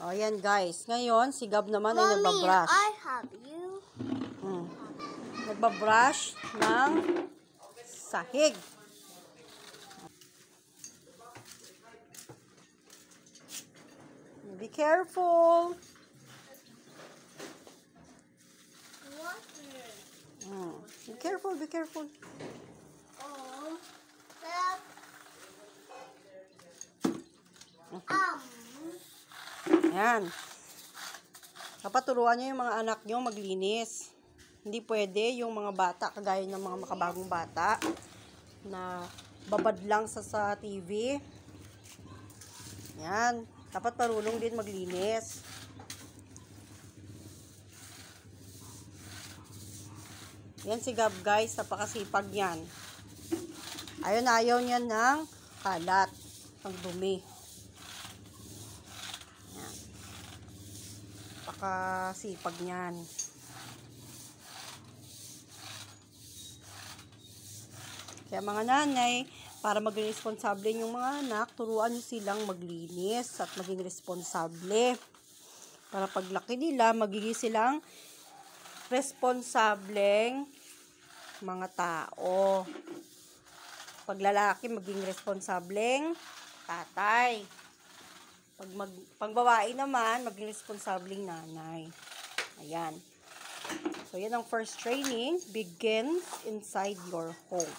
O, yan guys. Ngayon, si Gab naman ay Mommy, nagbabrush. I have you. Nagbabrush ng sahig. Be careful. Be careful, be careful. Oh, Yan. Dapat turuan nyo yung mga anak nyo maglinis. Hindi pwede yung mga bata, kagaya ng mga makabagong bata, na babad lang sa TV. Yan. Dapat marunong din maglinis. Yan si Gab guys, napakasipag yan. Ayaw na ayaw niyan ng kalat, ng dumi. Yan. Napakasipag niyan. Kaya mga nanay, para maging responsable yung mga anak, turuan nyo silang maglinis at maging responsable. Para paglaki nila, magiging silang responsableng mga tao. Pag lalaki, maging responsableng tatay. Pag babae naman, maging responsableng nanay. Ayan. So, yan ang first training. Begins inside your home.